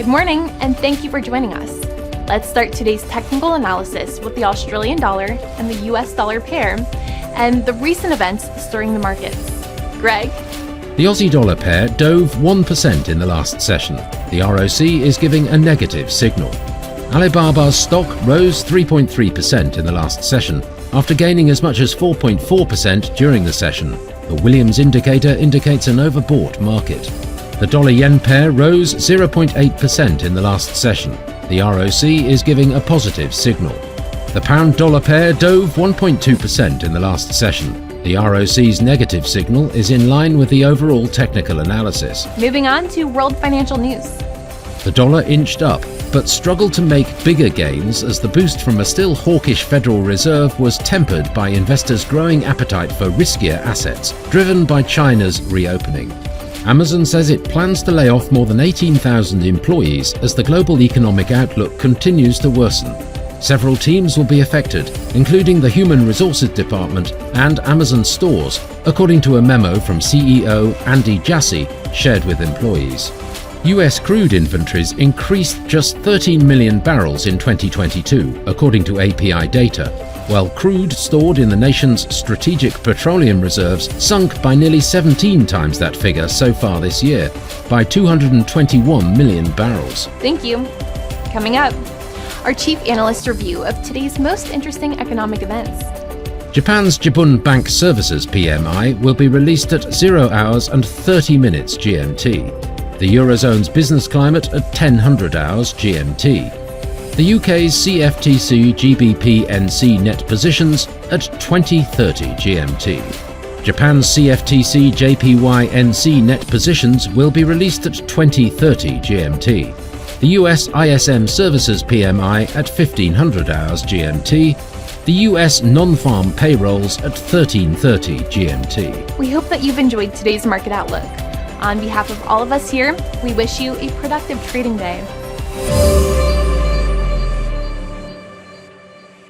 Good morning, and thank you for joining us. Let's start today's technical analysis with the Australian dollar and the US dollar pair and the recent events stirring the markets. Greg? The Aussie dollar pair dove 1% in the last session. The ROC is giving a negative signal. Alibaba's stock rose 3.3% in the last session, after gaining as much as 4.4% during the session. The Williams indicator indicates an overbought market. The dollar-yen pair rose 0.8% in the last session. The ROC is giving a positive signal. The pound-dollar pair dove 1.2% in the last session. The ROC's negative signal is in line with the overall technical analysis. Moving on to world financial news. The dollar inched up, but struggled to make bigger gains as the boost from a still hawkish Federal Reserve was tempered by investors' growing appetite for riskier assets, driven by China's reopening. Amazon says it plans to lay off more than 18,000 employees as the global economic outlook continues to worsen. Several teams will be affected, including the Human Resources Department and Amazon stores, according to a memo from CEO Andy Jassy shared with employees. US crude inventories increased just 13 million barrels in 2022, according to API data, while crude stored in the nation's strategic petroleum reserves sunk by nearly 17 times that figure so far this year, by 221 million barrels. Thank you. Coming up, our chief analyst review of today's most interesting economic events. Japan's Jibun Bank Services PMI will be released at 0 hours and 30 minutes GMT. The Eurozone's business climate at 1000 hours GMT. The UK's CFTC GBP NC net positions at 2030 GMT. Japan's CFTC JPY NC net positions will be released at 2030 GMT. The US ISM Services PMI at 1500 hours GMT. The US non-farm payrolls at 1330 GMT. We hope that you've enjoyed today's market outlook. On behalf of all of us here, we wish you a productive trading day.